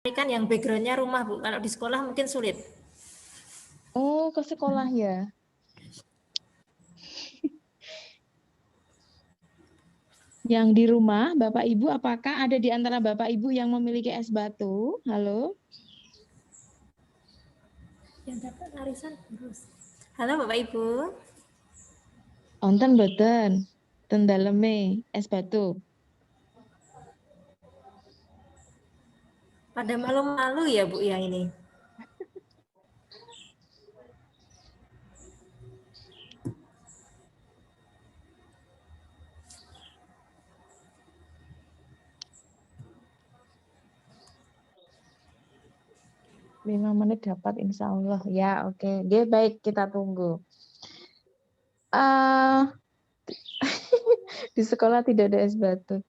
Ini kan yang backgroundnya rumah, Bu. Kalau di sekolah mungkin sulit. Oh, ke sekolah ya. Yang di rumah, Bapak Ibu, apakah ada di antara Bapak Ibu yang memiliki es batu? Halo? Yang dapat arisan terus. Halo Bapak Ibu. Onten boten, ten daleme es batu. Pada malu-malu ya Bu ya ini. Lima menit dapat insya Allah. Ya, oke. Dia baik, kita tunggu. Di sekolah tidak ada es batu.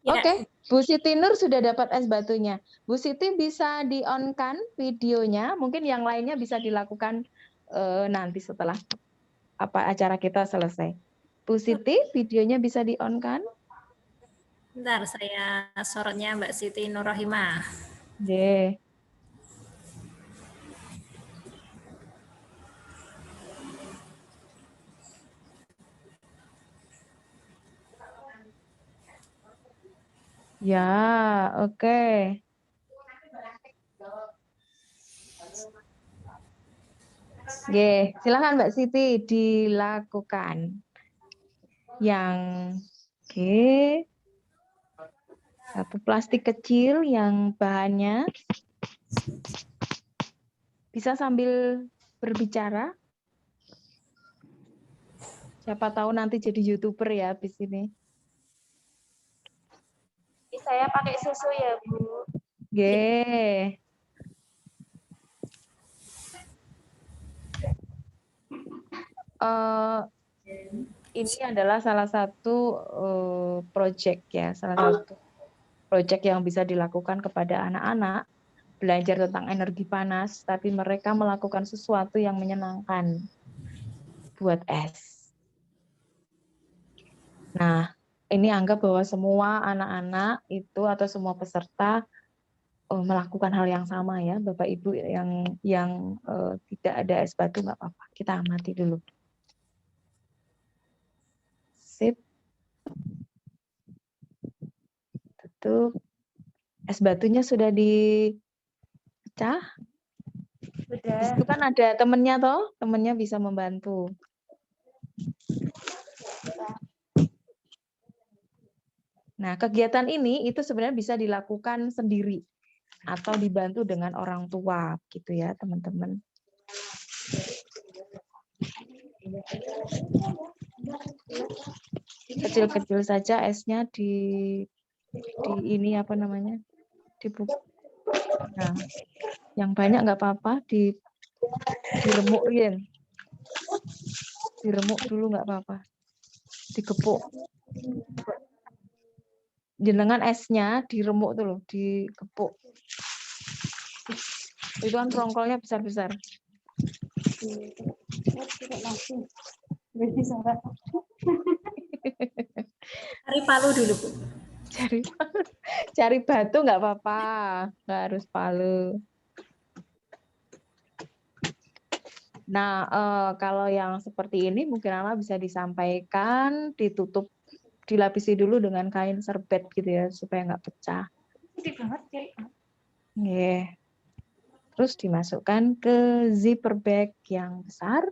Ya, Oke, Bu Siti Nur sudah dapat es batunya. Bu Siti bisa di-on-kan videonya. Mungkin yang lainnya bisa dilakukan nanti setelah acara kita selesai. Bu Siti, videonya bisa di-on-kan? bentar saya sorotnya Mbak Siti Nurrohimah. Oke. Ya, oke. Oke, silakan Mbak Siti dilakukan. Yang oke, satu plastik kecil yang bahannya bisa sambil berbicara. Siapa tahu nanti jadi YouTuber ya habis ini. Saya pakai susu ya, Bu. Oke. Ini adalah salah satu project ya, salah satu project yang bisa dilakukan kepada anak-anak, belajar tentang energi panas, tapi mereka melakukan sesuatu yang menyenangkan buat es. Nah, ini anggap bahwa semua anak-anak itu atau semua peserta melakukan hal yang sama ya, Bapak Ibu yang tidak ada es batu nggak apa-apa, kita amati dulu. Sip. Tutup. Es batunya sudah dipecah. Sudah. Di situ kan ada temennya toh, temennya bisa membantu. Nah, kegiatan ini itu sebenarnya bisa dilakukan sendiri atau dibantu dengan orang tua gitu ya, teman-teman. Kecil-kecil saja esnya di ini apa namanya? Nah, yang banyak nggak apa-apa, diremuk ya. Diremuk dulu nggak apa-apa. Digepuk. Jenengan esnya diremuk tuh loh, digepuk. Itu kan rongkolnya besar-besar. Cari palu dulu Bu. Cari batu nggak apa-apa, nggak harus palu. Nah, kalau yang seperti ini mungkin Ana bisa disampaikan, ditutup, dilapisi dulu dengan kain serbet gitu ya, supaya nggak pecah. Yeah. Terus dimasukkan ke zipper bag yang besar.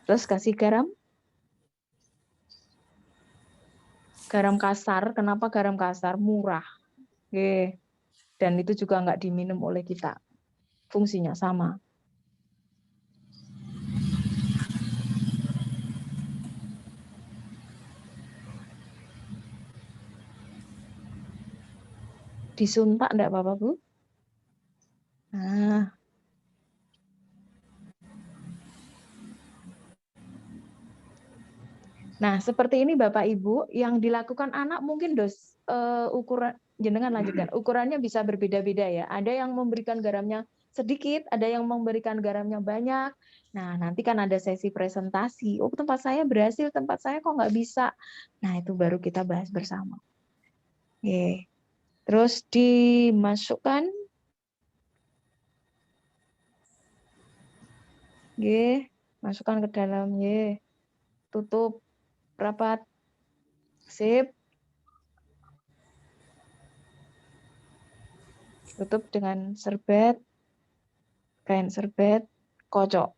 Terus kasih garam. Garam kasar, kenapa garam kasar? Murah. Yeah. Dan itu juga nggak diminum oleh kita. Fungsinya sama. Disuntak enggak apa-apa, Bu? Nah. Nah, seperti ini Bapak Ibu, yang dilakukan anak mungkin ukuran jenengan lanjutkan. Ukurannya bisa berbeda-beda ya. Ada yang memberikan garamnya sedikit, ada yang memberikan garamnya banyak. Nah, nanti kan ada sesi presentasi. Oh, tempat saya berhasil, tempat saya kok nggak bisa. Nah, itu baru kita bahas bersama. Oke. Terus dimasukkan. Oke. Masukkan ke dalam. Oke. Tutup rapat. Sip. Tutup dengan serbet. Kain serbet. Kocok.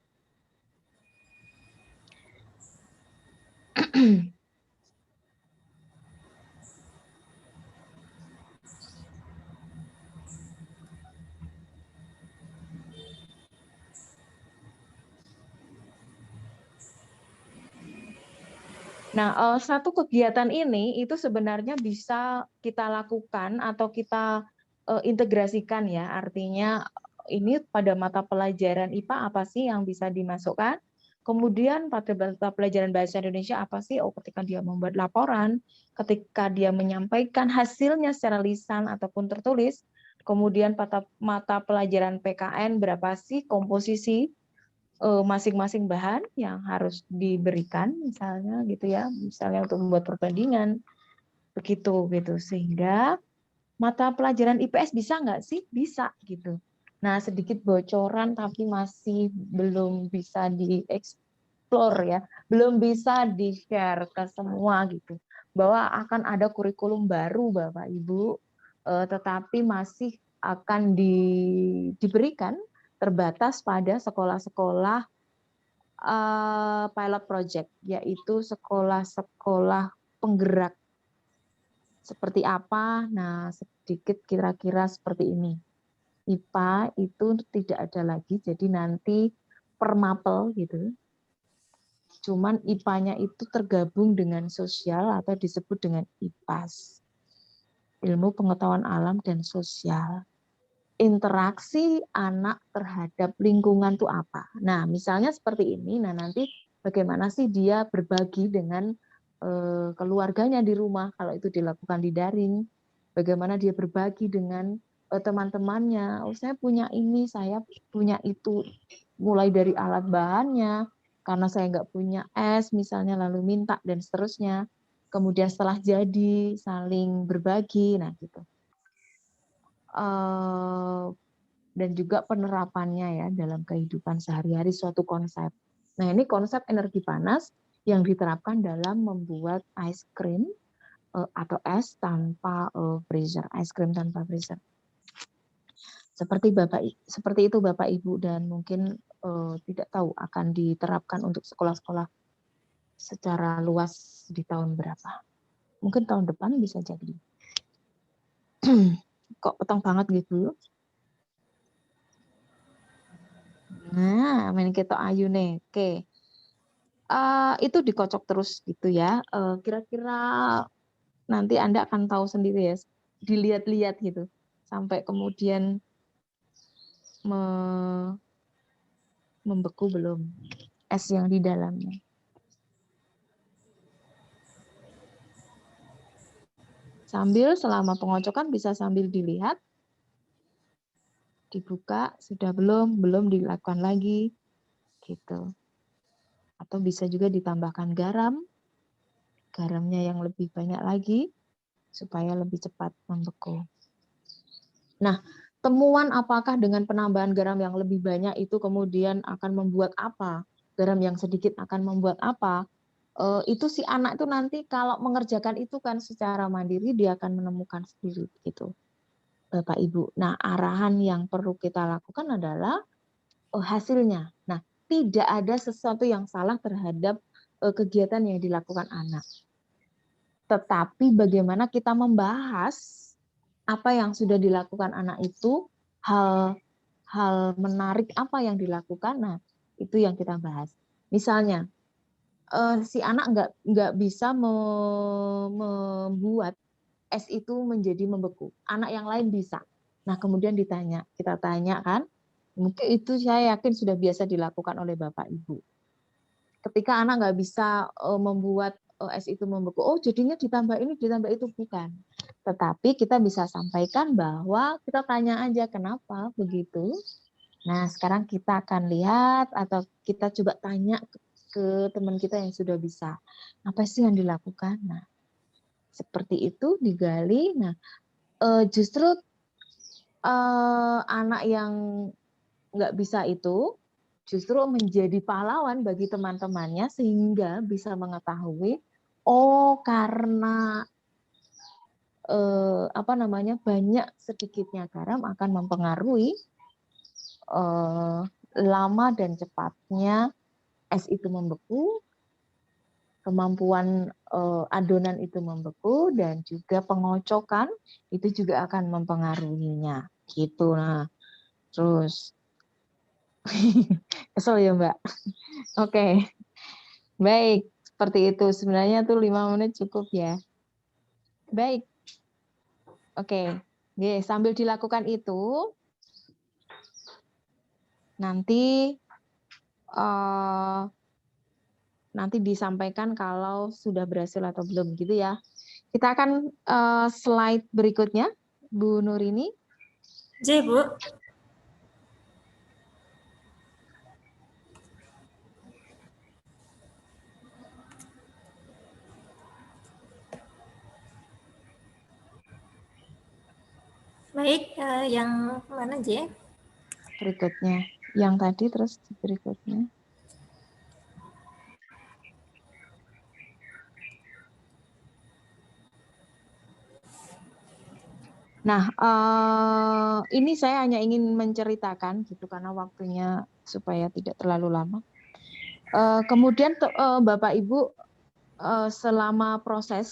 Nah, satu kegiatan ini itu sebenarnya bisa kita lakukan atau kita integrasikan ya. Artinya ini pada mata pelajaran IPA apa sih yang bisa dimasukkan? Kemudian pada mata pelajaran bahasa Indonesia apa sih? Oh, ketika dia membuat laporan, ketika dia menyampaikan hasilnya secara lisan ataupun tertulis. Kemudian pada mata pelajaran PKN berapa sih komposisi masing-masing bahan yang harus diberikan misalnya gitu ya, misalnya untuk membuat perbandingan begitu gitu, sehingga mata pelajaran IPS bisa nggak sih? Bisa gitu. Nah, sedikit bocoran tapi masih belum bisa dieksplor ya, belum bisa di-share ke semua gitu, bahwa akan ada kurikulum baru Bapak Ibu, tetapi masih akan diberikan terbatas pada sekolah-sekolah pilot project, yaitu sekolah-sekolah penggerak. Seperti apa? Nah, sedikit kira-kira seperti ini. IPA itu tidak ada lagi, jadi nanti per mapel gitu. Cuman IPA-nya itu tergabung dengan sosial atau disebut dengan IPAS. Ilmu Pengetahuan Alam dan Sosial. Interaksi anak terhadap lingkungan itu apa? Nah, misalnya seperti ini. Nah, nanti bagaimana sih dia berbagi dengan keluarganya di rumah kalau itu dilakukan di daring? Bagaimana dia berbagi dengan teman-temannya? Oh, saya punya ini, saya punya itu. Mulai dari alat bahannya, karena saya nggak punya es, misalnya lalu minta dan seterusnya. Kemudian setelah jadi saling berbagi, nah gitu. Dan juga penerapannya ya dalam kehidupan sehari-hari suatu konsep. Nah, ini konsep energi panas yang diterapkan dalam membuat ice cream atau es tanpa freezer, ice cream tanpa freezer. Seperti itu Bapak Ibu, dan mungkin tidak tahu akan diterapkan untuk sekolah-sekolah secara luas di tahun berapa. Mungkin tahun depan bisa jadi. Kok petang banget gitu. Nah, main ketok ayu nih. Oke. Itu dikocok terus gitu ya. Kira-kira nanti Anda akan tahu sendiri ya. Dilihat-lihat gitu. Sampai kemudian membeku belum es yang di dalamnya. Sambil selama pengocokan bisa sambil dilihat. Dibuka, sudah belum dilakukan lagi. Gitu. Atau bisa juga ditambahkan garam. Garamnya yang lebih banyak lagi supaya lebih cepat membeku. Nah, temuan apakah dengan penambahan garam yang lebih banyak itu kemudian akan membuat apa? Garam yang sedikit akan membuat apa? Itu si anak itu nanti kalau mengerjakan itu kan secara mandiri dia akan menemukan sendiri gitu, Bapak Ibu. Nah, arahan yang perlu kita lakukan adalah hasilnya. Nah, tidak ada sesuatu yang salah terhadap kegiatan yang dilakukan anak. Tetapi bagaimana kita membahas apa yang sudah dilakukan anak itu, hal menarik apa yang dilakukan, nah itu yang kita bahas. Misalnya, si anak nggak bisa membuat es itu menjadi membeku. Anak yang lain bisa. Nah, kemudian kita tanya kan, mungkin itu saya yakin sudah biasa dilakukan oleh Bapak Ibu. Ketika anak nggak bisa membuat es itu membeku, oh jadinya ditambah ini, ditambah itu, bukan. Tetapi kita bisa sampaikan bahwa kita tanya aja kenapa begitu. Nah, sekarang kita akan lihat atau kita coba tanya ke teman kita yang sudah bisa. Apa sih yang dilakukan? Nah, seperti itu digali. Nah, justru anak yang nggak bisa itu justru menjadi pahlawan bagi teman-temannya sehingga bisa mengetahui, oh karena apa namanya banyak sedikitnya garam akan mempengaruhi lama dan cepatnya es itu membeku, kemampuan adonan itu membeku, dan juga pengocokan itu juga akan mempengaruhinya. Gitu. Nah, terus kesel ya Mbak. Oke, baik. Seperti itu. Sebenarnya tuh 5 menit cukup ya. Baik. Oke. Sambil dilakukan itu, nanti nanti disampaikan kalau sudah berhasil atau belum gitu ya. Kita akan slide berikutnya, Bu Nurini. J, Bu. Baik, yang mana J? Berikutnya. Yang tadi terus berikutnya. Nah, ini saya hanya ingin menceritakan gitu karena waktunya supaya tidak terlalu lama. Kemudian Bapak Ibu selama proses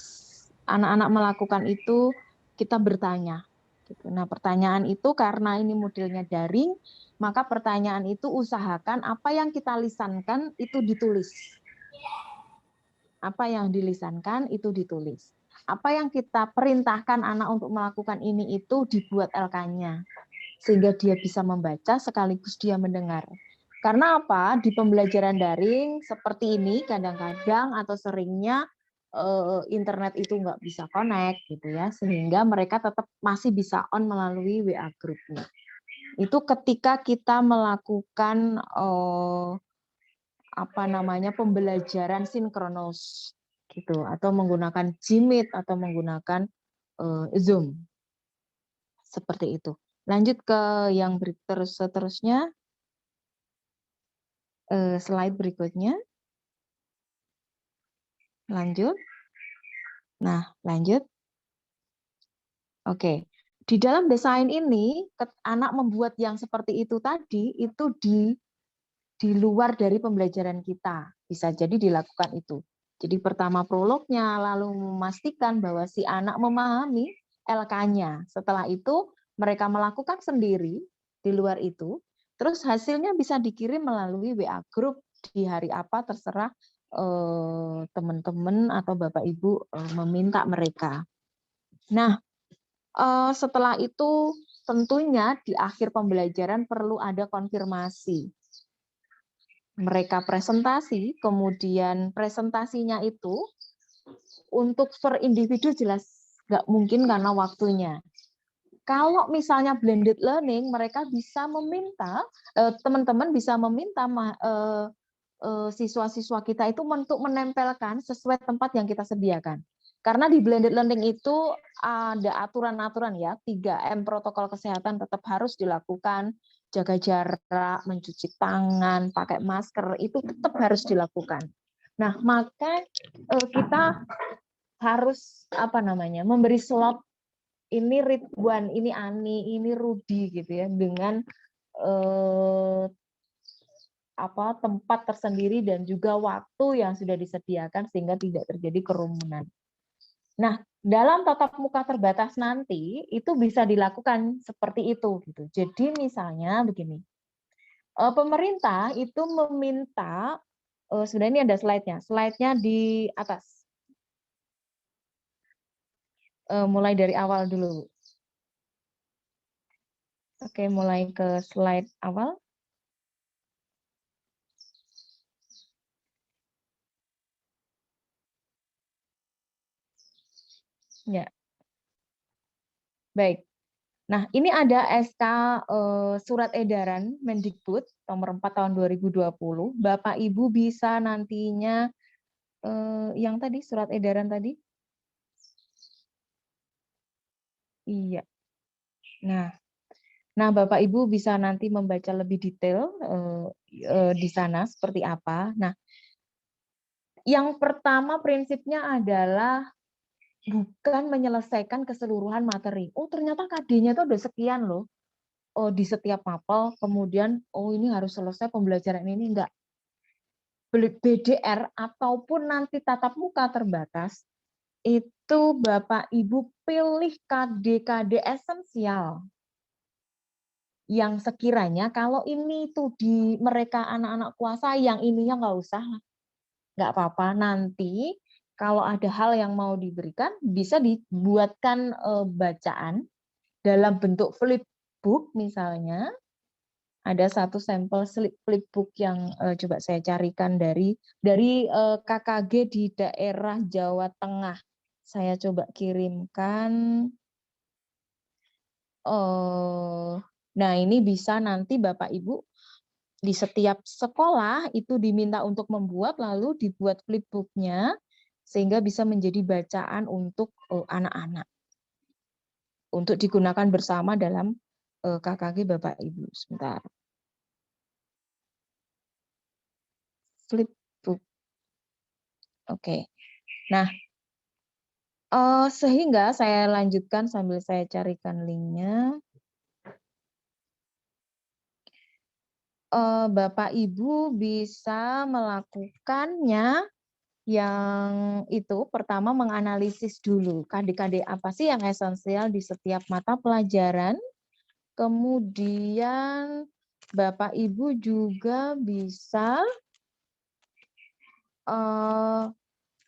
anak-anak melakukan itu kita bertanya. Gitu. Nah, pertanyaan itu karena ini modelnya daring, maka pertanyaan itu usahakan apa yang kita lisankan itu ditulis. Apa yang dilisankan itu ditulis. Apa yang kita perintahkan anak untuk melakukan ini itu dibuat LK-nya. Sehingga dia bisa membaca sekaligus dia mendengar. Karena apa? Di pembelajaran daring seperti ini kadang-kadang atau seringnya internet itu nggak bisa connect gitu ya, sehingga mereka tetap masih bisa on melalui WA grupnya. Itu ketika kita melakukan apa namanya pembelajaran sinkronus gitu atau menggunakan Gmeet atau menggunakan Zoom seperti itu. Lanjut ke yang seterusnya, slide berikutnya. Lanjut. Nah, lanjut. Oke. Di dalam desain ini, anak membuat yang seperti itu tadi, itu di luar dari pembelajaran kita. Bisa jadi dilakukan itu. Jadi pertama prolognya, lalu memastikan bahwa si anak memahami LK-nya. Setelah itu, mereka melakukan sendiri di luar itu, terus hasilnya bisa dikirim melalui WA group di hari apa terserah teman-teman atau Bapak Ibu meminta mereka. Nah, setelah itu tentunya di akhir pembelajaran perlu ada konfirmasi. Mereka presentasi, kemudian presentasinya itu untuk per individu jelas nggak mungkin karena waktunya. Kalau misalnya blended learning, mereka bisa meminta, teman-teman bisa meminta siswa-siswa kita itu untuk menempelkan sesuai tempat yang kita sediakan. Karena di blended learning itu ada aturan-aturan ya, 3M protokol kesehatan tetap harus dilakukan, jaga jarak, mencuci tangan, pakai masker, itu tetap harus dilakukan. Nah, maka kita harus apa namanya memberi slot ini Ridwan, ini Ani, ini Rudi gitu ya dengan tempat tersendiri dan juga waktu yang sudah disediakan sehingga tidak terjadi kerumunan. Nah, dalam tatap muka terbatas nanti itu bisa dilakukan seperti itu gitu. Jadi misalnya begini. Pemerintah itu meminta sebenarnya ini ada slide-nya. Slide-nya di atas. Mulai dari awal dulu. Oke, mulai ke slide awal. Ya. Baik. Nah, ini ada SK Surat Edaran Mendikbud nomor 4 tahun 2020. Bapak Ibu bisa nantinya yang tadi surat edaran tadi. Iya. Nah, Bapak Ibu bisa nanti membaca lebih detail di sana seperti apa. Nah, yang pertama prinsipnya adalah bukan menyelesaikan keseluruhan materi. Oh, ternyata KD-nya itu udah sekian loh. Oh, di setiap mapel, kemudian oh ini harus selesai pembelajaran ini, enggak. BDR ataupun nanti tatap muka terbatas, itu Bapak Ibu pilih KD-KD esensial yang sekiranya kalau ini tuh di mereka anak-anak kuasa, yang ininya nggak usah, nggak apa-apa. Nanti kalau ada hal yang mau diberikan, bisa dibuatkan bacaan dalam bentuk flipbook misalnya. Ada satu sampel flipbook yang coba saya carikan dari KKG di daerah Jawa Tengah. Saya coba kirimkan. Nah, ini bisa nanti Bapak Ibu di setiap sekolah itu diminta untuk membuat, lalu dibuat flipbooknya sehingga bisa menjadi bacaan untuk anak-anak untuk digunakan bersama dalam KKG Bapak Ibu. Sebentar. Flipbook. Oke. Nah, sehingga saya lanjutkan sambil saya carikan linknya. Bapak Ibu bisa melakukannya yang itu pertama menganalisis dulu KD-KD apa sih yang esensial di setiap mata pelajaran. Kemudian Bapak Ibu juga bisa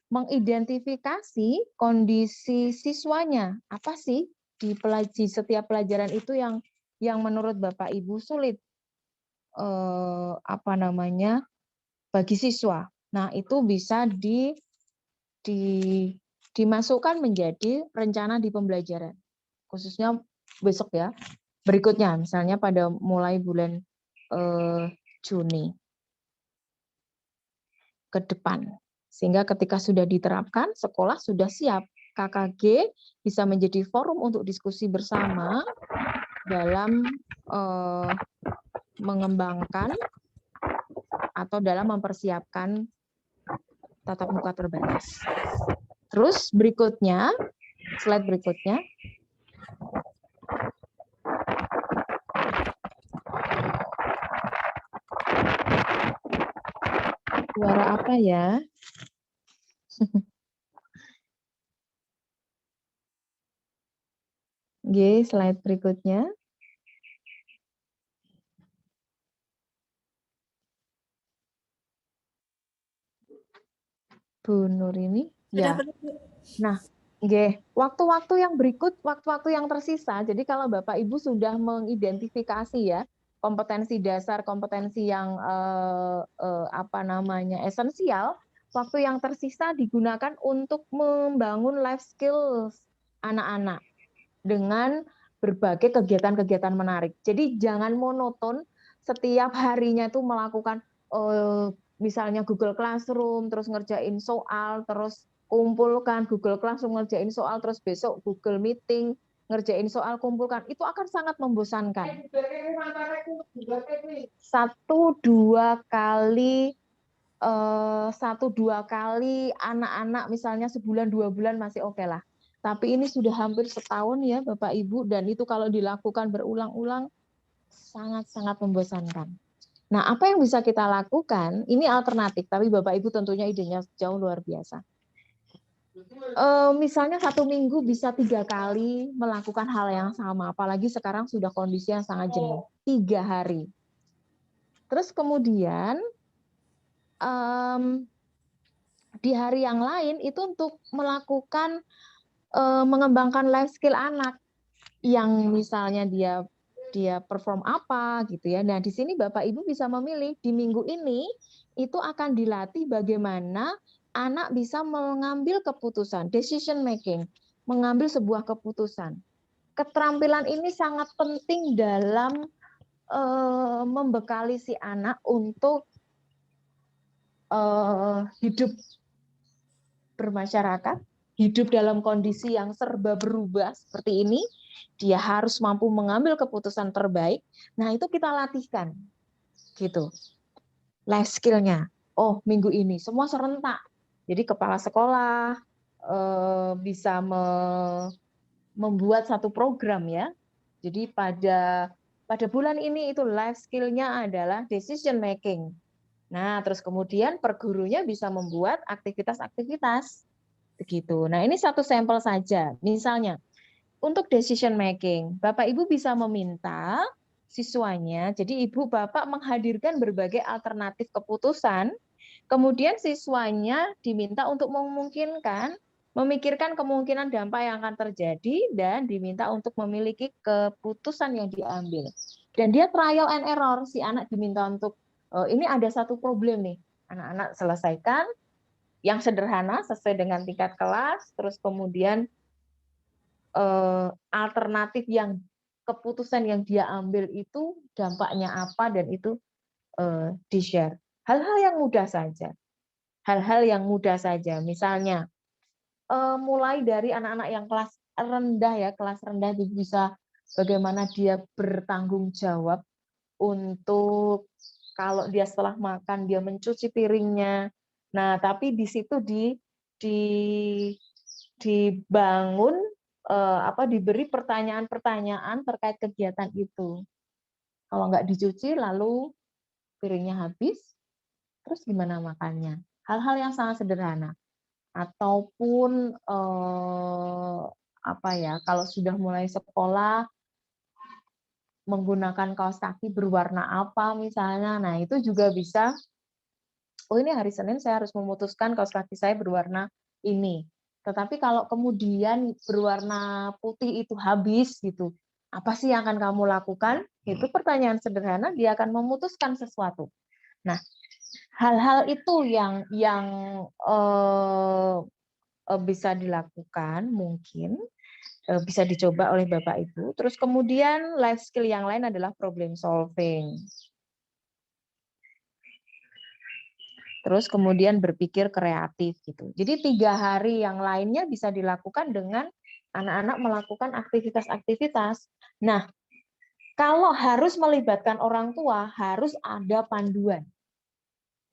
mengidentifikasi kondisi siswanya. Apa sih di setiap pelajaran itu yang menurut Bapak Ibu sulit bagi siswa. Nah, itu bisa dimasukkan menjadi rencana di pembelajaran. Khususnya besok ya. Berikutnya misalnya pada mulai bulan Juni ke depan. Sehingga ketika sudah diterapkan, sekolah sudah siap. KKG bisa menjadi forum untuk diskusi bersama dalam mengembangkan atau dalam mempersiapkan tatap muka terbatas. Terus berikutnya, slide berikutnya. Suara apa ya? Oke, slide berikutnya. Bu Nur ini. Ya. Nah, waktu-waktu yang berikut, waktu-waktu yang tersisa. Jadi kalau Bapak Ibu sudah mengidentifikasi ya kompetensi dasar, kompetensi yang esensial, waktu yang tersisa digunakan untuk membangun life skills anak-anak dengan berbagai kegiatan-kegiatan menarik. Jadi jangan monoton setiap harinya itu melakukan misalnya Google Classroom, terus ngerjain soal, terus kumpulkan Google Classroom, ngerjain soal, terus besok Google Meeting, ngerjain soal, kumpulkan. Itu akan sangat membosankan. 1-2 kali anak-anak misalnya sebulan 2 bulan masih oke lah. Tapi ini sudah hampir setahun ya Bapak Ibu, dan itu kalau dilakukan berulang-ulang sangat-sangat membosankan. Nah, apa yang bisa kita lakukan? Ini alternatif, tapi Bapak Ibu tentunya idenya jauh luar biasa. Misalnya 1 minggu bisa 3 kali melakukan hal yang sama, apalagi sekarang sudah kondisi yang sangat jenuh. 3 hari. Terus kemudian di hari yang lain itu untuk melakukan mengembangkan life skill anak yang misalnya dia perform apa gitu ya. Nah, di sini Bapak Ibu bisa memilih di minggu ini itu akan dilatih bagaimana anak bisa mengambil keputusan, decision making, mengambil sebuah keputusan. keterampilan ini sangat penting dalam membekali si anak untuk hidup bermasyarakat, hidup dalam kondisi yang serba berubah seperti ini. Dia harus mampu mengambil keputusan terbaik. Nah, itu kita latihkan. Gitu. Life skill-nya. Oh, minggu ini semua serentak. Jadi kepala sekolah bisa membuat satu program ya. Jadi pada bulan ini itu life skill-nya adalah decision making. Nah, terus kemudian per gurunya bisa membuat aktivitas-aktivitas begitu. Nah, ini satu sampel saja. Misalnya untuk decision making, Bapak Ibu bisa meminta siswanya, jadi Ibu Bapak menghadirkan berbagai alternatif keputusan, kemudian siswanya diminta untuk memikirkan kemungkinan dampak yang akan terjadi dan diminta untuk memiliki keputusan yang diambil. Dan dia trial and error, si anak diminta untuk ini ada satu problem nih, anak-anak selesaikan yang sederhana sesuai dengan tingkat kelas, terus kemudian alternatif yang keputusan yang dia ambil itu dampaknya apa dan itu di-share. Hal-hal yang mudah saja. Hal-hal yang mudah saja. Misalnya mulai dari anak-anak yang kelas rendah ya, kelas rendah bisa bagaimana dia bertanggung jawab untuk kalau dia setelah makan dia mencuci piringnya. Nah, tapi di situ dibangun diberi pertanyaan-pertanyaan terkait kegiatan itu. Kalau nggak dicuci lalu piringnya habis, terus gimana makannya? Hal-hal yang sangat sederhana. Ataupun kalau sudah mulai sekolah menggunakan kaos kaki berwarna apa misalnya, nah itu juga bisa. Oh, ini hari Senin saya harus memutuskan kaos kaki saya berwarna ini. Tetapi kalau kemudian berwarna putih itu habis gitu, apa sih yang akan kamu lakukan? Itu pertanyaan sederhana, dia akan memutuskan sesuatu. Nah, hal-hal itu yang bisa dilakukan, mungkin bisa dicoba oleh Bapak Ibu. Terus kemudian life skill yang lain adalah problem solving. Terus kemudian berpikir kreatif gitu. Jadi 3 hari yang lainnya bisa dilakukan dengan anak-anak melakukan aktivitas-aktivitas. Nah, kalau harus melibatkan orang tua, harus ada panduan.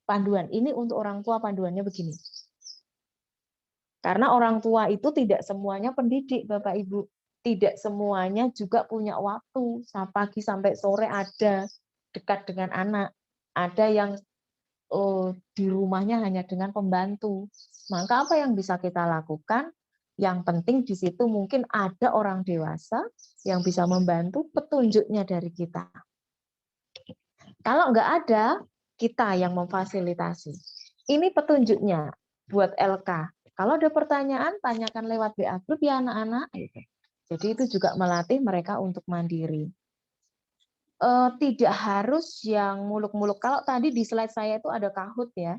Panduan ini untuk orang tua, panduannya begini. Karena orang tua itu tidak semuanya pendidik, Bapak Ibu. Tidak semuanya juga punya waktu. Pagi sampai sore ada dekat dengan anak. Ada yang di rumahnya hanya dengan pembantu. Maka apa yang bisa kita lakukan? Yang penting di situ mungkin ada orang dewasa yang bisa membantu, petunjuknya dari kita. Kalau nggak ada, kita yang memfasilitasi. Ini petunjuknya buat LK. Kalau ada pertanyaan, tanyakan lewat WA group ya anak-anak. Jadi itu juga melatih mereka untuk mandiri. Tidak harus yang muluk-muluk. Kalau tadi di slide saya itu ada Kahoot ya.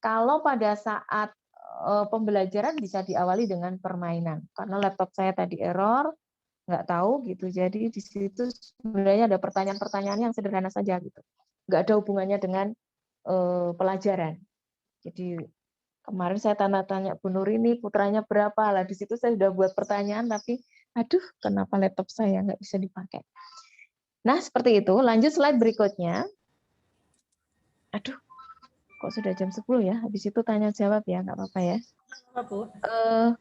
Kalau pada saat pembelajaran bisa diawali dengan permainan. Karena laptop saya tadi error, nggak tahu gitu. Jadi di situ sebenarnya ada pertanyaan-pertanyaan yang sederhana saja gitu. Nggak ada hubungannya dengan pelajaran. Jadi kemarin saya tanya Bu Nur ini putranya berapa? Lah di situ saya sudah buat pertanyaan tapi aduh kenapa laptop saya nggak bisa dipakai. Nah, seperti itu. Lanjut slide berikutnya. Aduh, kok sudah jam 10 ya? Habis itu tanya jawab ya, nggak apa-apa ya. Bu.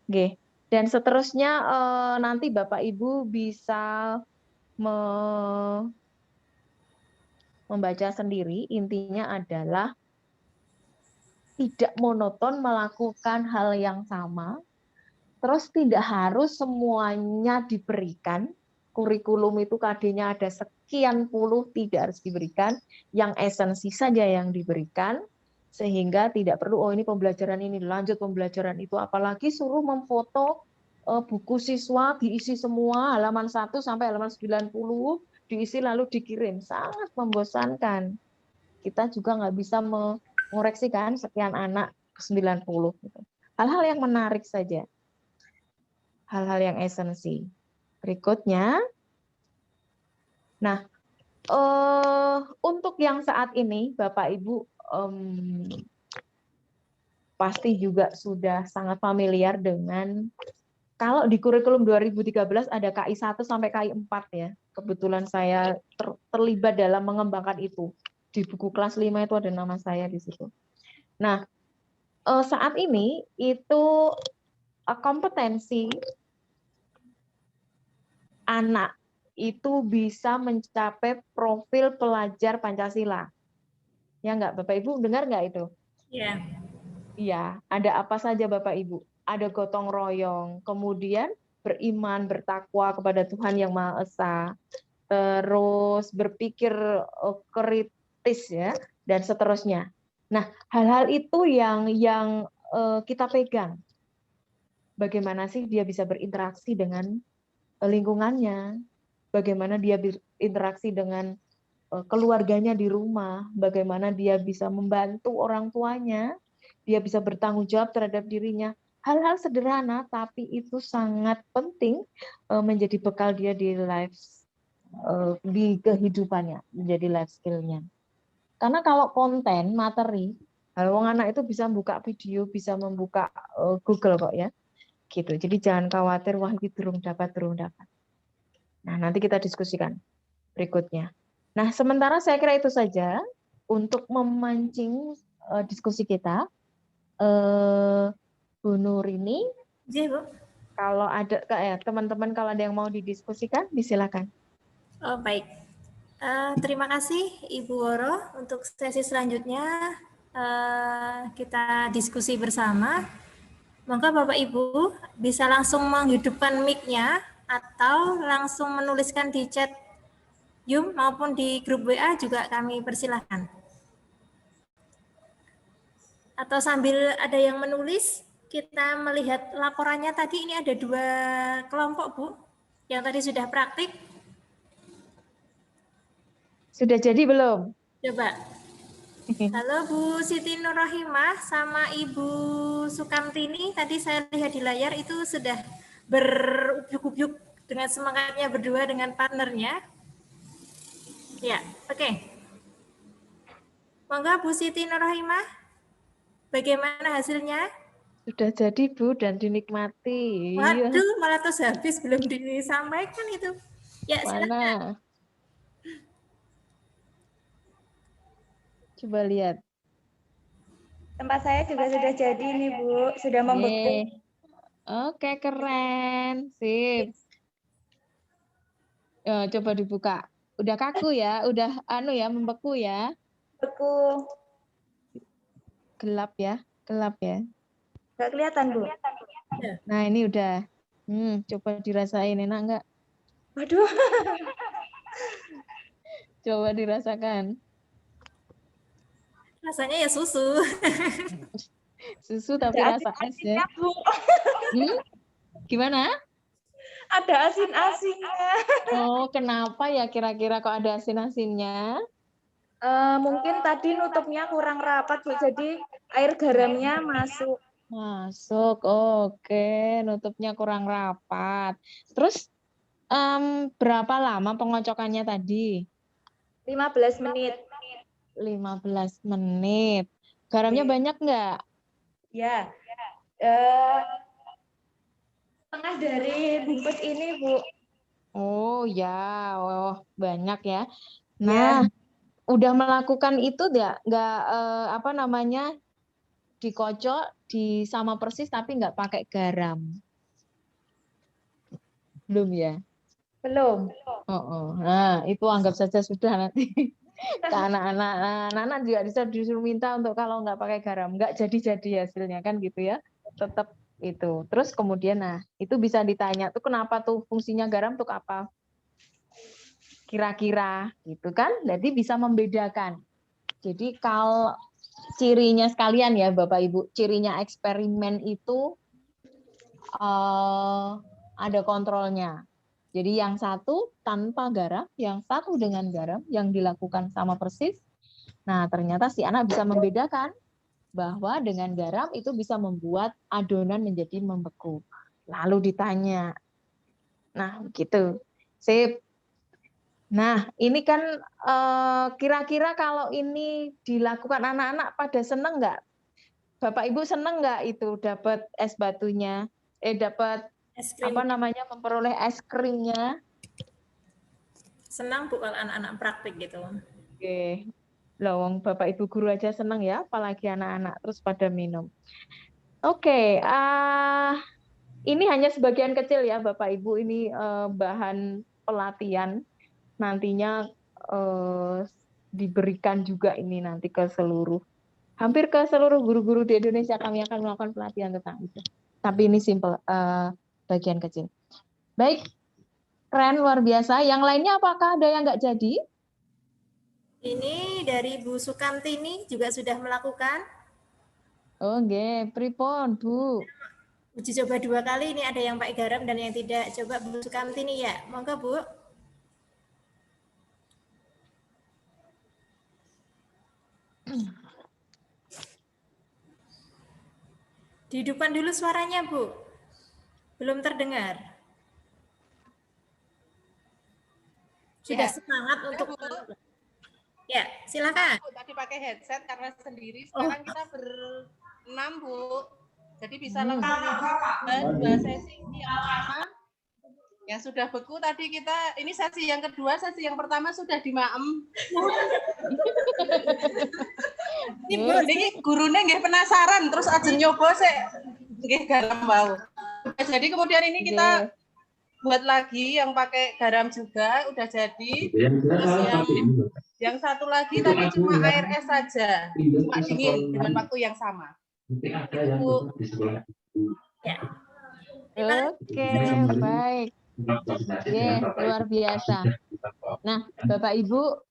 Oke. Dan seterusnya nanti Bapak Ibu bisa membaca sendiri. Intinya adalah tidak monoton melakukan hal yang sama. Terus tidak harus semuanya diberikan. Kurikulum itu KD-nya ada sekian puluh, tidak harus diberikan, yang esensi saja yang diberikan, sehingga tidak perlu, oh ini pembelajaran ini, lanjut pembelajaran itu, apalagi suruh memfoto buku siswa, diisi semua, halaman 1 sampai halaman 90, diisi lalu dikirim, sangat membosankan. Kita juga nggak bisa mengoreksi kan sekian anak ke 90. Hal-hal yang menarik saja, hal-hal yang esensi. berikutnya. Nah, untuk yang saat ini, Bapak Ibu pasti juga sudah sangat familiar dengan, kalau di kurikulum 2013 ada KI 1 sampai KI 4 ya. Kebetulan saya terlibat dalam mengembangkan itu. Di buku kelas 5 itu ada nama saya di situ. Nah, saat ini itu kompetensi anak itu bisa mencapai profil pelajar Pancasila. Ya enggak, Bapak Ibu dengar enggak itu? Iya. Iya, ada apa saja Bapak Ibu? Ada gotong royong, kemudian beriman, bertakwa kepada Tuhan Yang Maha Esa, terus berpikir kritis ya, dan seterusnya. Nah, hal-hal itu yang kita pegang. Bagaimana sih dia bisa berinteraksi dengan lingkungannya, bagaimana dia berinteraksi dengan keluarganya di rumah, bagaimana dia bisa membantu orang tuanya, dia bisa bertanggung jawab terhadap dirinya. Hal-hal sederhana, tapi itu sangat penting menjadi bekal dia di di kehidupannya, menjadi life skill-nya. Karena kalau konten, materi, kalau anak itu bisa membuka video, bisa membuka Google kok ya, gitu. Jadi jangan khawatir, wah ini durung dapat. Nah, nanti kita diskusikan berikutnya. Nah, sementara saya kira itu saja untuk memancing diskusi kita. Bu Nurini, Bu. kalau ada teman-teman kalau ada yang mau didiskusikan, disilakan. Oh, baik. Terima kasih Ibu Woro. Untuk sesi selanjutnya kita diskusi bersama. Maka Bapak Ibu bisa langsung menghidupkan mic-nya atau langsung menuliskan di chat Zoom maupun di grup WA juga kami persilahkan. Atau sambil ada yang menulis, kita melihat laporannya tadi ini ada 2 kelompok Bu, yang tadi sudah praktik. Sudah jadi belum? Coba. Halo Bu Siti Nurrahimah sama Ibu Sukamtini, tadi saya lihat di layar itu sudah berubyuk-ubyuk dengan semangatnya berdua dengan partnernya. Ya, oke. Monggo Bu Siti Nurrahimah, bagaimana hasilnya? Sudah jadi Bu dan dinikmati. Waduh, malah terus habis belum disampaikan itu. Ya, silakan. Mana? Coba lihat. Tempat saya juga sudah jadi nih Bu, sudah membeku. Oke, keren. Sip. Coba dibuka. Udah kaku ya, udah membeku ya. Beku. Gelap ya. Nggak kelihatan Bu. Nah, ini udah. Coba dirasain, enak nggak? Waduh. Coba dirasakan. Rasanya ya susu. Susu tapi rasa es ya. Bu. Gimana? Ada asin-asinnya. Oh, kenapa ya kira-kira kok ada asin-asinnya? Mungkin tadi nutupnya kurang rapat Bu, jadi air garamnya masuk. Masuk, oke. Nutupnya kurang rapat. Terus berapa lama pengocokannya tadi? 15 menit. 15 menit. Garamnya banyak nggak? Ya. Setengah dari bungkus ini Bu. Oh ya, banyak ya. Nah, udah melakukan itu nggak dikocok sama persis tapi nggak pakai garam? Belum ya? Belum. Nah, itu anggap saja sudah nanti. Ke anak-anak juga bisa disuruh minta untuk kalau nggak pakai garam, nggak jadi hasilnya kan gitu ya, tetap itu. Terus kemudian, nah itu bisa ditanya tuh kenapa tuh fungsinya garam untuk apa? Kira-kira gitu kan? Jadi bisa membedakan. Jadi kalau cirinya sekalian ya Bapak Ibu, cirinya eksperimen itu ada kontrolnya. Jadi yang satu tanpa garam, yang satu dengan garam, yang dilakukan sama persis. Nah, ternyata si anak bisa membedakan bahwa dengan garam itu bisa membuat adonan menjadi membeku. Lalu ditanya, Nah, gitu. Sip. Nah, ini kan kira-kira kalau ini dilakukan anak-anak pada seneng nggak? Bapak Ibu seneng nggak itu dapat es batunya? Dapat Es apa krim. namanya memperoleh es krimnya? Senang Bu kalau anak-anak praktik gitu. Oke. Lawang Bapak Ibu guru aja seneng ya, apalagi anak-anak terus pada minum. Oke, ini hanya sebagian kecil ya Bapak Ibu, ini bahan pelatihan nantinya diberikan juga ini nanti ke hampir ke seluruh guru-guru di Indonesia kami akan melakukan pelatihan tentang itu. Tapi ini simple, bagian kecil. Baik, keren luar biasa. Yang lainnya apakah ada yang nggak jadi? Ini dari Bu Sukantini juga sudah melakukan Oke, pripun Bu? uji coba 2 kali. Ini ada yang pakai garam dan yang tidak. Coba Bu Sukantini ya. Monggo Bu. Dihidupkan dulu suaranya Bu. Belum terdengar. Sudah Ya. semangat Ya, untuk Bu. Ya, silakan. Aku tadi pakai headset karena sendiri. Oh. Sekarang kita berenam, Bu. Jadi bisa langsung dua sesi. Ini yang pertama yang sudah beku tadi ini sesi yang kedua, sesi yang pertama sudah dimaem. Ini gurunya nggih penasaran terus aja nyoba sih nggih garam bau. Jadi kemudian ini kita buat lagi yang pakai garam juga udah jadi. Terus yang satu lagi tadi cuma air es saja, cuma dingin dengan waktu yang sama. Itu. Ya. Oke, baik. Luar biasa. Nah, Bapak Ibu,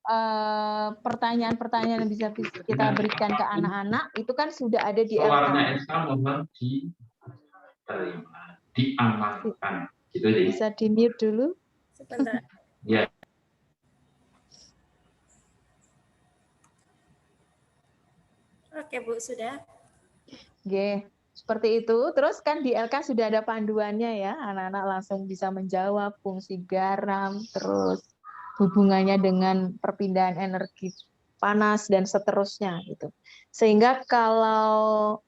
pertanyaan-pertanyaan yang bisa kita berikan ke anak-anak itu kan sudah ada di LK. Diamankan. Gitu aja. Bisa di-mute dulu. Sebentar. Ya. Oke Bu, sudah. Oke, seperti itu. Terus kan di LK sudah ada panduannya ya, anak-anak langsung bisa menjawab fungsi garam, terus hubungannya dengan perpindahan energi panas dan seterusnya gitu. Sehingga kalau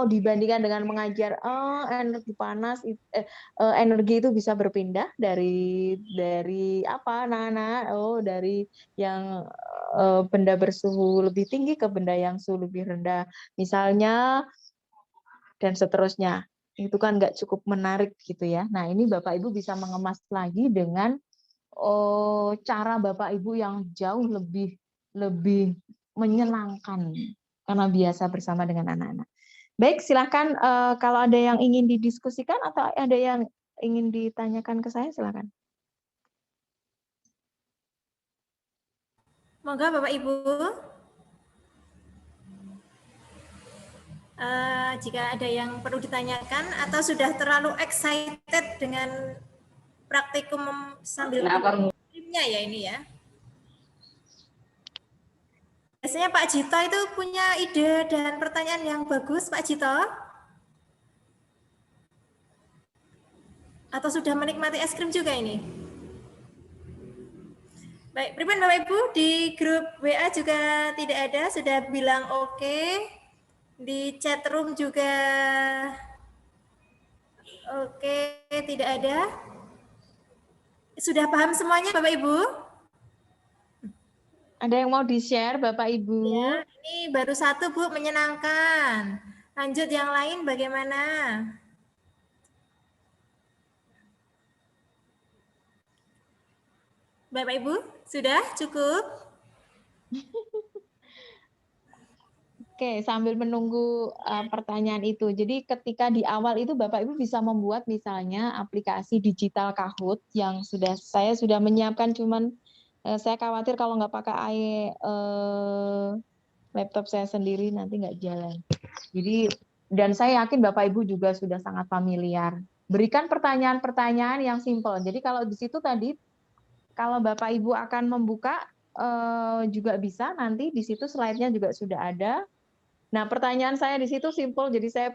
dibandingkan dengan mengajar energi panas, energi itu bisa berpindah dari apa anak-anak? Oh, dari yang benda bersuhu lebih tinggi ke benda yang suhu lebih rendah. Misalnya dan seterusnya. Itu kan nggak cukup menarik gitu ya. Nah, ini Bapak Ibu bisa mengemas lagi dengan cara Bapak Ibu yang jauh lebih menyenangkan karena biasa bersama dengan anak-anak. Baik, silakan kalau ada yang ingin didiskusikan atau ada yang ingin ditanyakan ke saya, silakan. Monggo Bapak Ibu. Jika ada yang perlu ditanyakan atau sudah terlalu excited dengan praktikum sambil filmnya ya ini ya. Biasanya Pak Jito itu punya ide dan pertanyaan yang bagus, Pak Jito? Atau sudah menikmati es krim juga ini? Baik, pripun Bapak Ibu, di grup WA juga tidak ada, sudah bilang oke. Di chat room juga oke, tidak ada. Sudah paham semuanya Bapak Ibu? Ada yang mau di-share Bapak Ibu? Ya, ini baru satu Bu, menyenangkan. Lanjut yang lain bagaimana? Bapak Ibu, sudah cukup? Oke, sambil menunggu pertanyaan itu. Jadi ketika di awal itu Bapak Ibu bisa membuat misalnya aplikasi digital Kahoot yang saya sudah menyiapkan, cuman saya khawatir kalau nggak pakai laptop saya sendiri nanti nggak jalan. Jadi dan saya yakin Bapak Ibu juga sudah sangat familiar. Berikan pertanyaan-pertanyaan yang simpel. Jadi kalau di situ tadi kalau Bapak Ibu akan membuka juga bisa nanti di situ slide-nya juga sudah ada. Nah, pertanyaan saya di situ simpel, jadi saya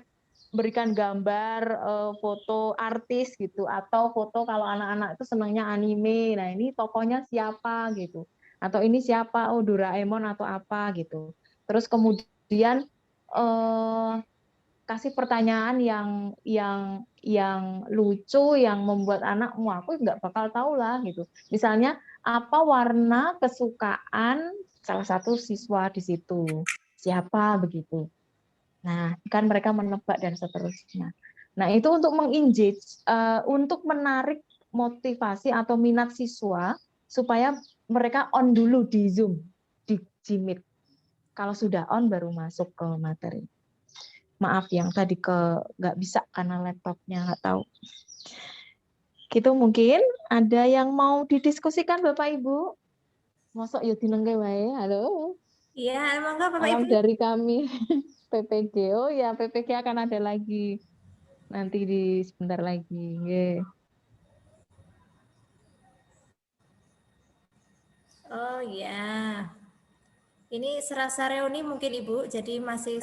berikan gambar foto artis gitu, atau foto kalau anak-anak itu senangnya anime, nah ini tokohnya siapa gitu, atau ini siapa, oh Doraemon atau apa gitu. Terus kemudian kasih pertanyaan yang lucu, yang membuat anak, wah aku nggak bakal tahu lah gitu. Misalnya apa warna kesukaan salah satu siswa di situ, siapa begitu. Nah, kan mereka menebak dan seterusnya. Nah, itu untuk mengengage, untuk menarik motivasi atau minat siswa supaya mereka on dulu di Zoom, di Jimit. Kalau sudah on baru masuk ke materi. Maaf yang tadi nggak bisa karena laptopnya nggak tahu. Gitu mungkin ada yang mau didiskusikan Bapak Ibu? Mosok yo dinengke wae. Halo. Iya, monggo Bapak Salam Ibu. dari kami PPG. Oh ya, PPG akan ada lagi nanti di sebentar lagi. Nggih. Oh ya, ini serasa reuni mungkin Ibu, jadi masih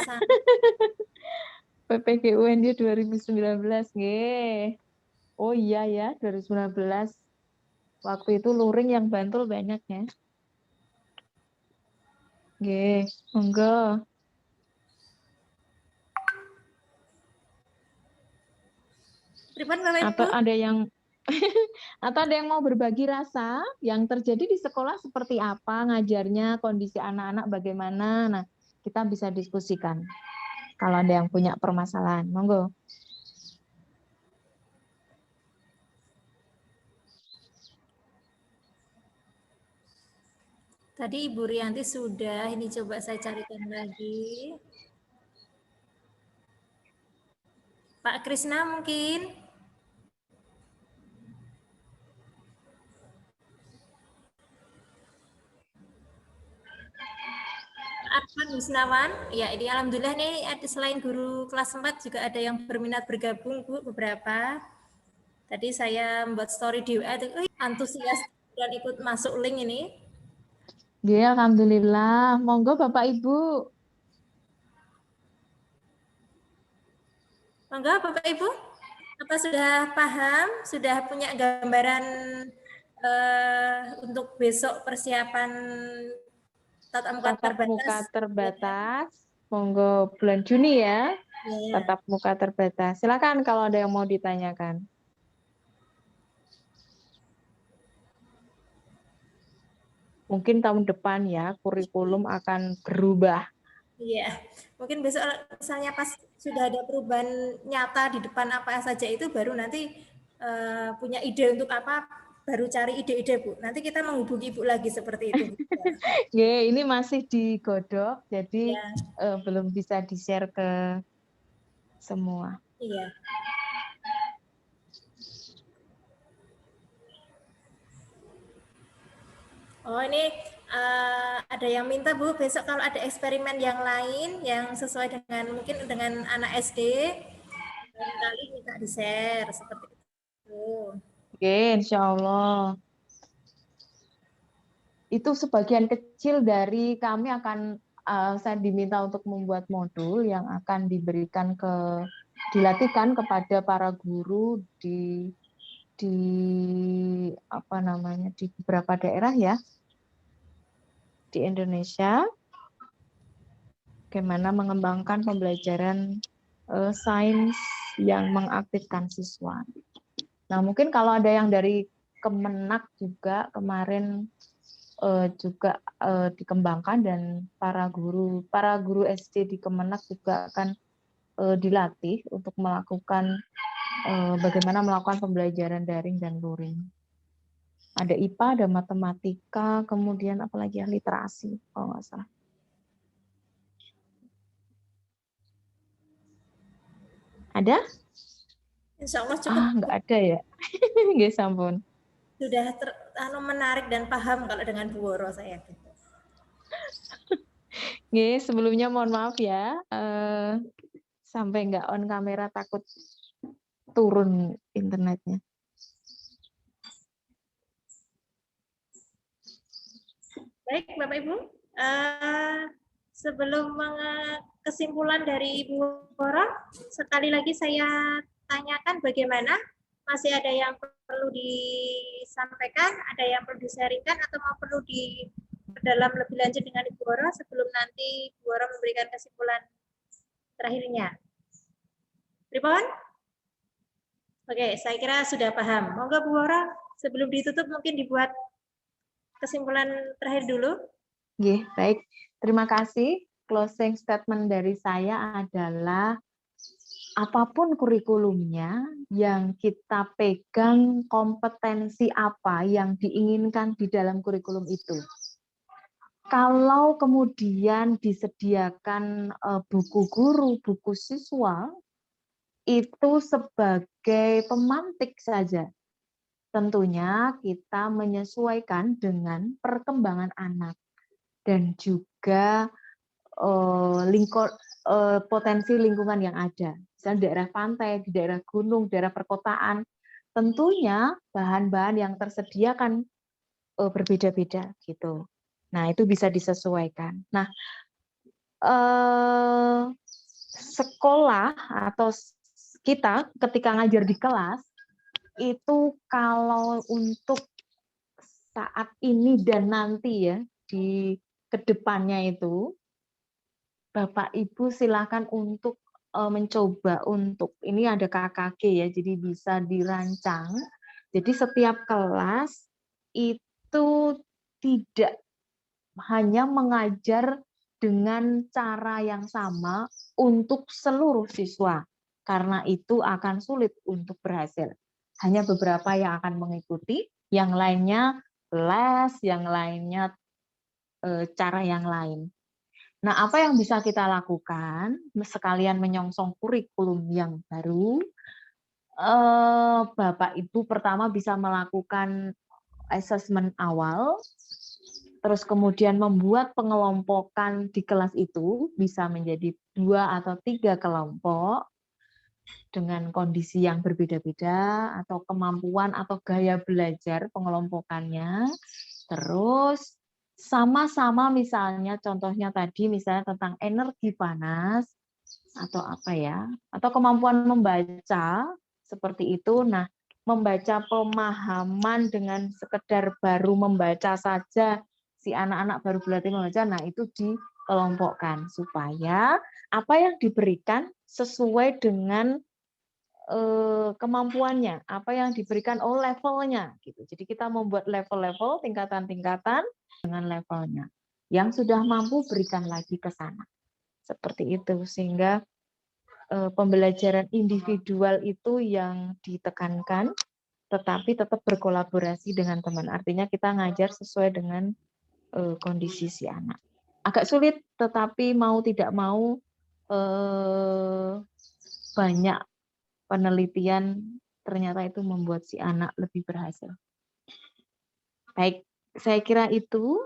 PPG UNY 2019 nggih. Oh iya ya, 2019. Waktu itu luring yang Bantul banyak ya. Nggih, monggo. Pripun Bapak Ibu? Atau ada yang atau ada yang mau berbagi rasa yang terjadi di sekolah seperti apa, ngajarnya, kondisi anak-anak bagaimana. Nah, kita bisa diskusikan. Kalau ada yang punya permasalahan, monggo. Tadi Ibu Rianti sudah, ini coba saya carikan lagi. Pak Krisna mungkin? Advan Wisnawan, ya ini alhamdulillah nih selain guru kelas 4 juga ada yang berminat bergabung Bu, beberapa. Tadi saya membuat story di WA, antusias dan ikut masuk link ini. Ya, alhamdulillah. Monggo Bapak Ibu. Monggo Bapak Ibu, apa sudah paham, sudah punya gambaran untuk besok persiapan tatap muka Tatap terbatas? muka terbatas. Monggo bulan Juni ya. Ya. Tatap muka terbatas. Silakan kalau ada yang mau ditanyakan. Mungkin tahun depan ya kurikulum akan berubah. Iya, mungkin besok misalnya pas sudah ada perubahan nyata di depan apa saja itu baru nanti punya ide untuk apa, baru cari ide-ide Bu. Nanti kita menghubungi Ibu lagi seperti itu. Ya, ini masih digodok, jadi Ya, belum bisa di-share ke semua. iya. Oh ini ada yang minta Bu, besok kalau ada eksperimen yang lain yang sesuai dengan mungkin dengan anak SD, kali minta di-share seperti itu. Oke, insya Allah. Itu sebagian kecil dari kami akan, saya diminta untuk membuat modul yang akan dilatihkan kepada para guru di apa namanya, di beberapa daerah ya di Indonesia, bagaimana mengembangkan pembelajaran sains yang mengaktifkan siswa. Nah, mungkin kalau ada yang dari Kemenak juga kemarin juga dikembangkan, dan para guru SD di Kemenak juga akan dilatih untuk melakukan bagaimana melakukan pembelajaran daring dan luring. Ada IPA, ada matematika, kemudian apalagi ya, literasi kalau nggak salah. Ada? Insya Allah cukup Nggak ada ya. Nggak, sampun. sudah menarik dan paham kalau dengan Bu Woro saya. Nggih, sebelumnya mohon maaf ya, sampai nggak on kamera takut turun internetnya. Baik Bapak Ibu, sebelum kesimpulan dari Ibu Woro. Sekali lagi saya tanyakan bagaimana? Masih ada yang perlu disampaikan, ada yang perlu di-sharingkan, atau mau perlu dalam lebih lanjut dengan Ibu Woro sebelum nanti Ibu Woro memberikan kesimpulan terakhirnya. Pripun? Oke, saya kira sudah paham. Monggo Bu Woro, sebelum ditutup mungkin dibuat kesimpulan terakhir dulu. Nggih, baik. Terima kasih. Closing statement dari saya adalah apapun kurikulumnya, yang kita pegang kompetensi apa yang diinginkan di dalam kurikulum itu. Kalau kemudian disediakan buku guru, buku siswa, itu sebagai pemantik saja. Tentunya kita menyesuaikan dengan perkembangan anak dan juga potensi lingkungan yang ada. Misalnya daerah pantai, di daerah gunung, daerah perkotaan, tentunya bahan-bahan yang tersedia kan berbeda-beda gitu. Nah, itu bisa disesuaikan. Nah, sekolah atau kita ketika ngajar di kelas itu kalau untuk saat ini dan nanti ya di kedepannya itu Bapak Ibu silakan untuk mencoba untuk ini ada KKG ya, jadi bisa dirancang. Jadi setiap kelas itu tidak hanya mengajar dengan cara yang sama untuk seluruh siswa, karena itu akan sulit untuk berhasil. Hanya beberapa yang akan mengikuti, yang lainnya les, yang lainnya cara yang lain. Nah, apa yang bisa kita lakukan, sekalian menyongsong kurikulum yang baru, Bapak Ibu pertama bisa melakukan asesmen awal, terus kemudian membuat pengelompokan di kelas itu bisa menjadi 2 atau 3 kelompok dengan kondisi yang berbeda-beda atau kemampuan atau gaya belajar pengelompokannya. Terus sama-sama misalnya contohnya tadi misalnya tentang energi panas atau apa ya, atau kemampuan membaca seperti itu. Nah, membaca pemahaman dengan sekedar baru membaca saja, si anak-anak baru belajar membaca, nah itu dikelompokkan supaya apa yang diberikan sesuai dengan kemampuannya, apa yang diberikan levelnya gitu. Jadi kita membuat level-level, tingkatan-tingkatan dengan levelnya. Yang sudah mampu berikan lagi ke sana. Seperti itu sehingga pembelajaran individual itu yang ditekankan, tetapi tetap berkolaborasi dengan teman. Artinya kita ngajar sesuai dengan kondisi si anak. Agak sulit, tetapi mau tidak mau banyak penelitian ternyata itu membuat si anak lebih berhasil. Baik, saya kira itu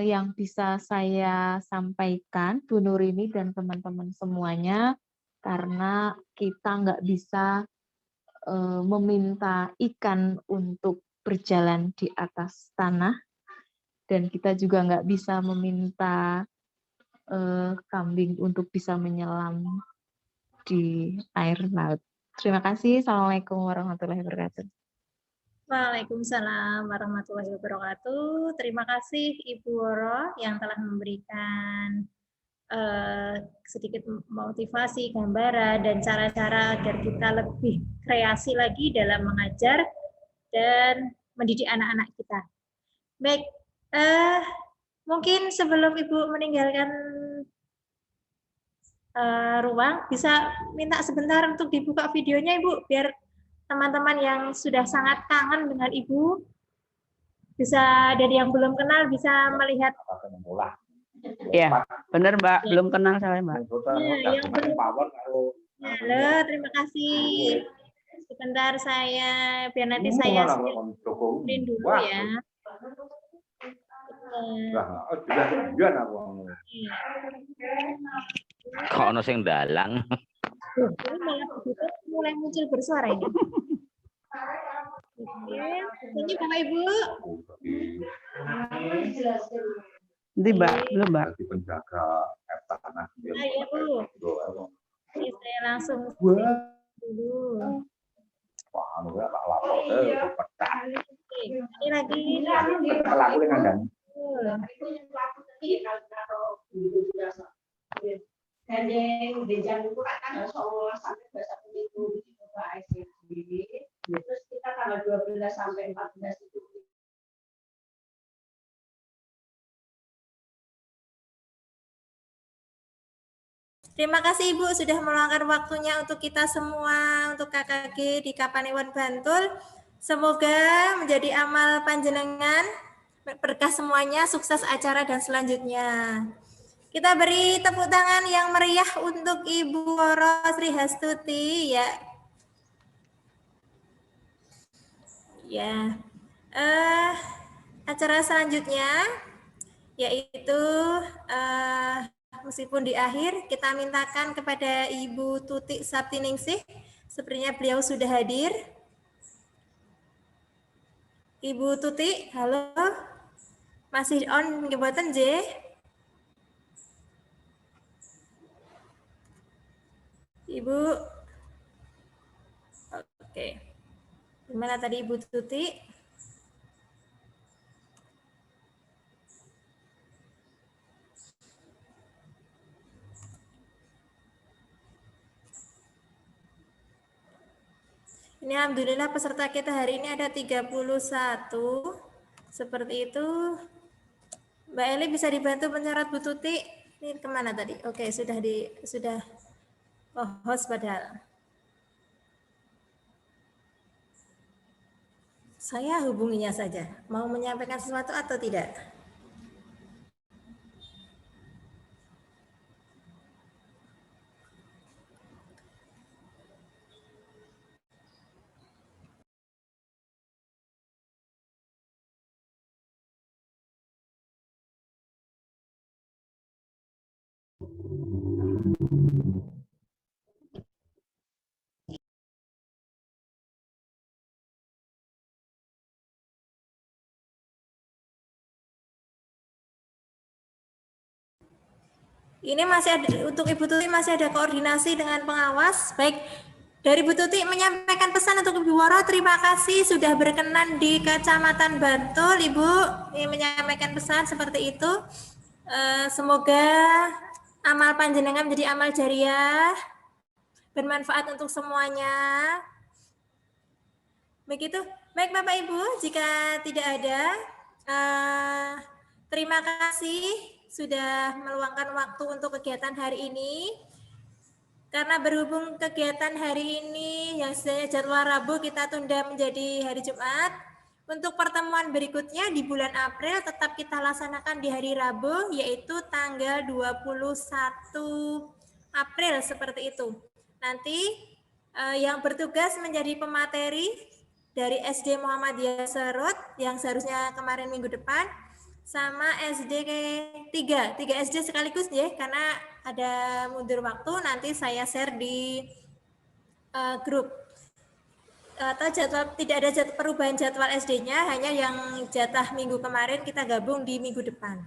yang bisa saya sampaikan, Bu Nurini dan teman-teman semuanya, karena kita nggak bisa meminta ikan untuk berjalan di atas tanah, dan kita juga nggak bisa meminta kambing untuk bisa menyelam di air laut. Terima kasih. Assalamualaikum warahmatullahi wabarakatuh. Waalaikumsalam warahmatullahi wabarakatuh. Terima kasih Ibu Woro yang telah memberikan sedikit motivasi, gambaran, dan cara-cara agar kita lebih kreasi lagi dalam mengajar dan mendidik anak-anak kita. Baik, mungkin sebelum Ibu meninggalkan ruang, bisa minta sebentar untuk dibuka videonya Ibu, biar teman-teman yang sudah sangat kangen dengan Ibu, bisa dari yang belum kenal bisa melihat. Ya, benar Mbak, belum kenal saya Mbak. Yang belum. Halo, terima kasih. Sebentar saya, biar nanti saya screen dulu ya. Kok ono sing dalang? Ini malah begitu mulai muncul bersuara ini. Oke, ini Bapak Ibu. Nanti Mbak, belum Mbak. Penjaga FTA Iya, Bu. Ini saya langsung dulu. Ini lagi. Terus kita tanggal 12 sampai 14 itu. Terima kasih Ibu sudah meluangkan waktunya untuk kita semua, untuk KKG di Kapanewon Bantul. Semoga menjadi amal panjenengan, berkah semuanya, sukses acara dan selanjutnya. Kita beri tepuk tangan yang meriah untuk Ibu Woro Sri Hastuti ya. Ya. Acara selanjutnya yaitu meskipun di akhir kita mintakan kepada Ibu Tutik Sabtiningsih, sepertinya beliau sudah hadir. Ibu Tutik, halo. Masih on nggih J? Ibu. Oke. Gimana tadi Ibu Tutik? Ini alhamdulillah peserta kita hari ini ada 31. Seperti itu. Mbak Eli bisa dibantu mencatat Bu Tuti. Ini kemana tadi? Oke, sudah host padahal. Saya hubunginya saja. Mau menyampaikan sesuatu atau tidak? Ini masih ada, untuk Ibu Tuti masih ada koordinasi dengan pengawas. Baik, dari Bu Tuti menyampaikan pesan untuk Ibu Woro, terima kasih sudah berkenan di Kecamatan Bantul, Ibu. Ini menyampaikan pesan seperti itu. Semoga amal panjenengan menjadi amal jariah, bermanfaat untuk semuanya. Begitu. Baik Bapak Ibu, jika tidak ada, terima kasih sudah meluangkan waktu untuk kegiatan hari ini. Karena berhubung kegiatan hari ini yang sebenarnya jadwal Rabu kita tunda menjadi hari Jumat. Untuk pertemuan berikutnya di bulan April tetap kita laksanakan di hari Rabu, yaitu tanggal 21 April seperti itu. Nanti yang bertugas menjadi pemateri dari SD Muhammadiyah Serut yang seharusnya kemarin minggu depan, sama SD 3 SD sekaligus ya, karena ada mundur waktu, nanti saya share di grup. Atau jadwal, tidak ada perubahan jadwal SD-nya, hanya yang jatah minggu kemarin kita gabung di minggu depan.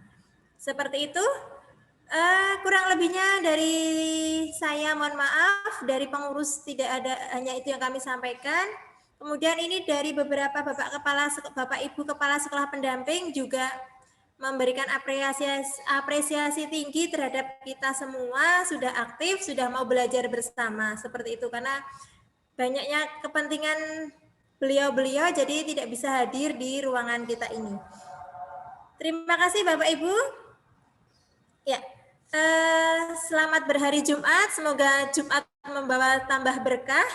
Seperti itu. Kurang lebihnya dari saya mohon maaf, dari pengurus tidak ada, hanya itu yang kami sampaikan. Kemudian ini dari beberapa Bapak Ibu Kepala Sekolah Pendamping juga memberikan apresiasi tinggi terhadap kita semua, sudah aktif, sudah mau belajar bersama, seperti itu. Karena banyaknya kepentingan beliau-beliau, jadi tidak bisa hadir di ruangan kita ini. Terima kasih Bapak Ibu. Ya, selamat berhari Jumat, semoga Jumat membawa tambah berkah.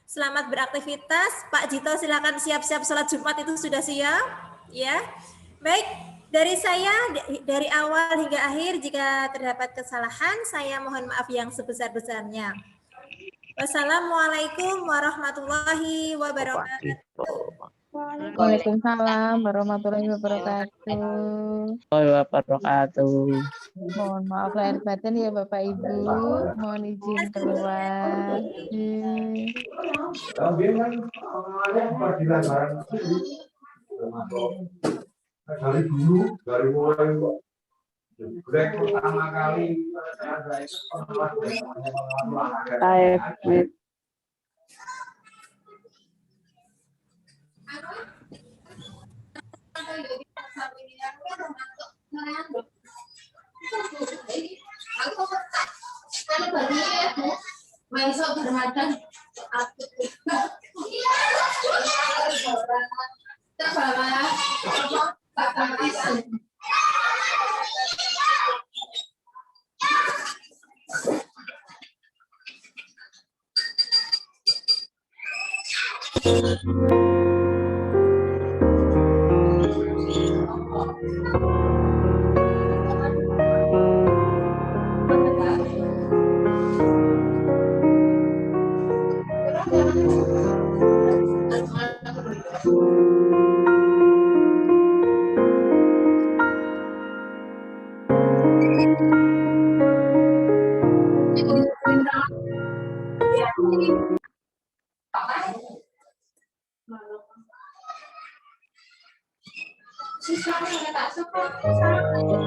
Selamat beraktivitas. Pak Jito silakan siap-siap sholat Jumat, itu sudah siap, ya. Baik, dari saya dari awal hingga akhir jika terdapat kesalahan saya mohon maaf yang sebesar-besarnya. Wassalamualaikum warahmatullahi wabarakatuh. Waalaikumsalam warahmatullahi wabarakatuh. Mohon maaf lahir batin ya Bapak Ibu. Mohon izin keluar. Dari dulu, dari mulai Pertama kali Sisanya tak suka.